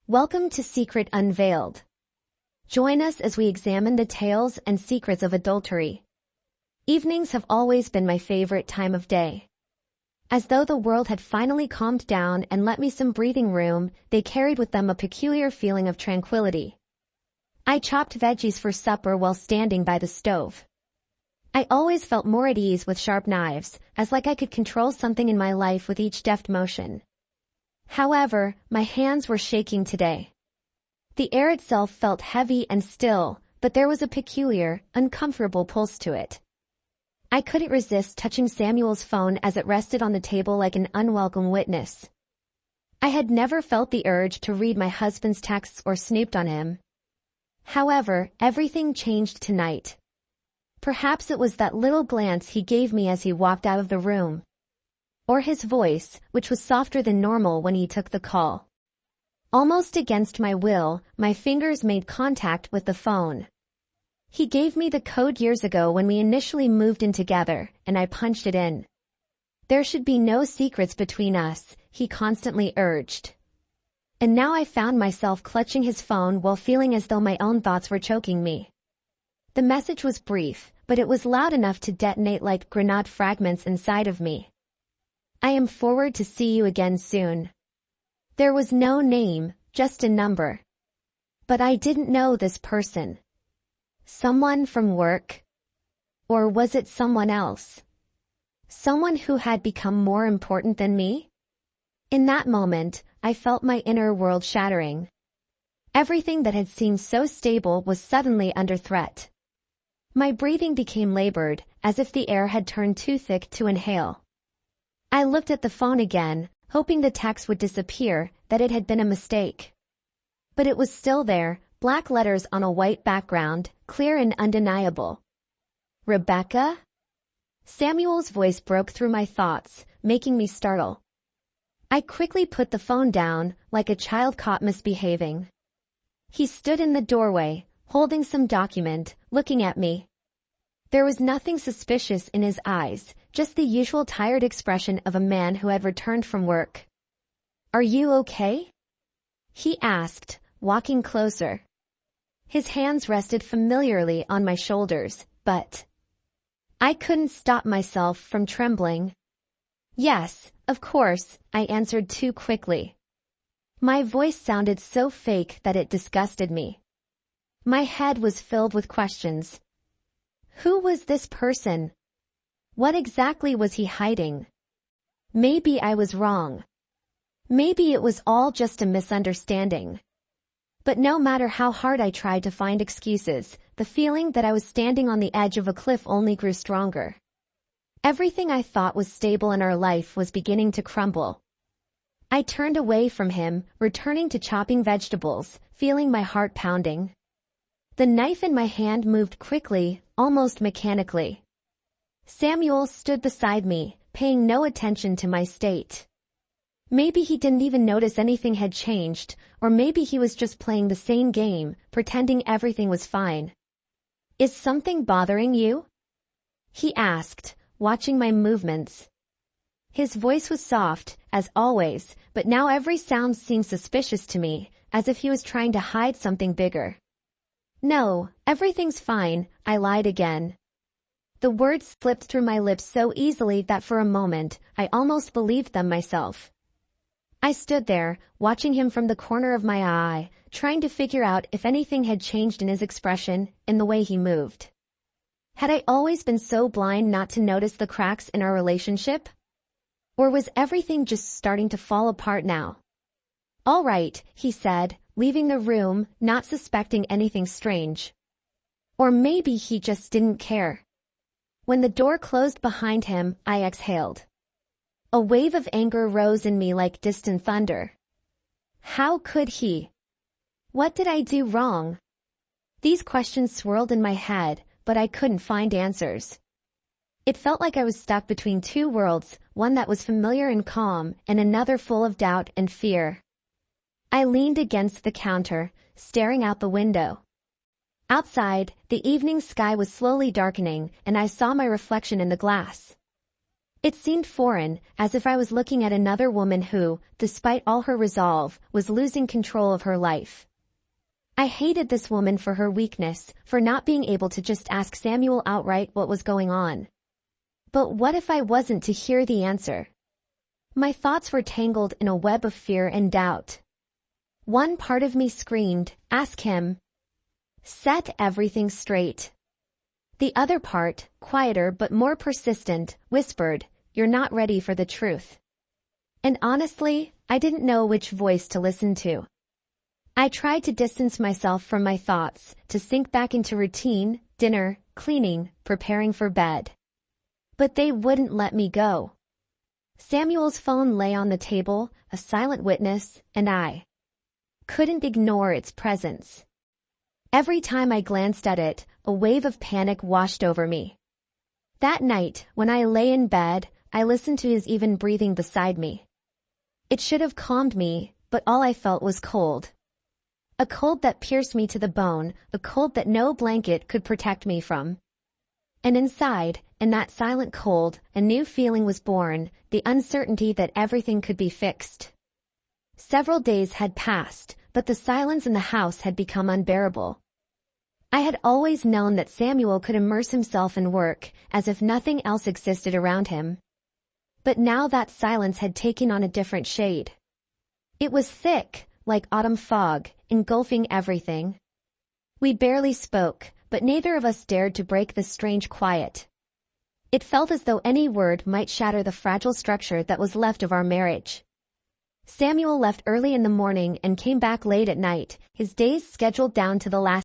Welcome to Secret Unveiled. Join us as we examine the tales and secrets of adultery. Evenings have always been my favorite time of day. As though the world had finally calmed down and let me some breathing room, they carried with them a peculiar feeling of tranquility. I chopped veggies for supper while standing by the stove. I always felt more at ease with sharp knives, as like I could control something in my life with each deft motion. However, my hands were shaking today. The air itself felt heavy and still, but there was a peculiar, uncomfortable pulse to it. I couldn't resist touching Samuel's phone as it rested on the table like an unwelcome witness. I had never felt the urge to read my husband's texts or snooped on him. However, everything changed tonight. Perhaps it was that little glance he gave me as he walked out of the room. Or his voice, which was softer than normal when he took the call. Almost against my will, my fingers made contact with the phone. He gave me the code years ago when we initially moved in together, and I punched it in. There should be no secrets between us, he constantly urged. And now I found myself clutching his phone while feeling as though my own thoughts were choking me. The message was brief, but it was loud enough to detonate like grenade fragments inside of me. I am forward to see you again soon. There was no name, just a number. But I didn't know this person. Someone from work? Or was it someone else? Someone who had become more important than me? In that moment, I felt my inner world shattering. Everything that had seemed so stable was suddenly under threat. My breathing became labored, as if the air had turned too thick to inhale. I looked at the phone again, hoping the text would disappear, that it had been a mistake. But it was still there, black letters on a white background, clear and undeniable. Rebecca? Samuel's voice broke through my thoughts, making me startle. I quickly put the phone down, like a child caught misbehaving. He stood in the doorway, holding some document, looking at me. There was nothing suspicious in his eyes, just the usual tired expression of a man who had returned from work. Are you okay? He asked, walking closer. His hands rested familiarly on my shoulders, but I couldn't stop myself from trembling. Yes, of course, I answered too quickly. My voice sounded so fake that it disgusted me. My head was filled with questions. Who was this person? What exactly was he hiding? Maybe I was wrong. Maybe it was all just a misunderstanding. But no matter how hard I tried to find excuses, the feeling that I was standing on the edge of a cliff only grew stronger. Everything I thought was stable in our life was beginning to crumble. I turned away from him, returning to chopping vegetables, feeling my heart pounding. The knife in my hand moved quickly, almost mechanically. Samuel stood beside me, paying no attention to my state. Maybe he didn't even notice anything had changed, or maybe he was just playing the same game, pretending everything was fine. Is something bothering you? He asked, watching my movements. His voice was soft, as always, but now every sound seemed suspicious to me, as if he was trying to hide something bigger. No, everything's fine, I lied again. The words slipped through my lips so easily that for a moment, I almost believed them myself. I stood there, watching him from the corner of my eye, trying to figure out if anything had changed in his expression, in the way he moved. Had I always been so blind not to notice the cracks in our relationship? Or was everything just starting to fall apart now? All right, he said, leaving the room, not suspecting anything strange. Or maybe he just didn't care. When the door closed behind him, I exhaled. A wave of anger rose in me like distant thunder. How could he? What did I do wrong? These questions swirled in my head, but I couldn't find answers. It felt like I was stuck between two worlds, one that was familiar and calm, and another full of doubt and fear. I leaned against the counter, staring out the window. Outside, the evening sky was slowly darkening, and I saw my reflection in the glass. It seemed foreign, as if I was looking at another woman who, despite all her resolve, was losing control of her life. I hated this woman for her weakness, for not being able to just ask Samuel outright what was going on. But what if I wasn't to hear the answer? My thoughts were tangled in a web of fear and doubt. One part of me screamed, "Ask him. Set everything straight." The other part, quieter but more persistent, whispered, "You're not ready for the truth." And honestly, I didn't know which voice to listen to. I tried to distance myself from my thoughts, to sink back into routine, dinner, cleaning, preparing for bed. But they wouldn't let me go. Samuel's phone lay on the table, a silent witness, and I couldn't ignore its presence. Every time I glanced at it, a wave of panic washed over me. That night, when I lay in bed, I listened to his even breathing beside me. It should have calmed me, but all I felt was cold. A cold that pierced me to the bone, a cold that no blanket could protect me from. And inside, in that silent cold, a new feeling was born, the uncertainty that everything could be fixed. Several days had passed, but the silence in the house had become unbearable. I had always known that Samuel could immerse himself in work, as if nothing else existed around him. But now that silence had taken on a different shade. It was thick, like autumn fog, engulfing everything. We barely spoke, but neither of us dared to break the strange quiet. It felt as though any word might shatter the fragile structure that was left of our marriage. Samuel left early in the morning and came back late at night, his days scheduled down to the last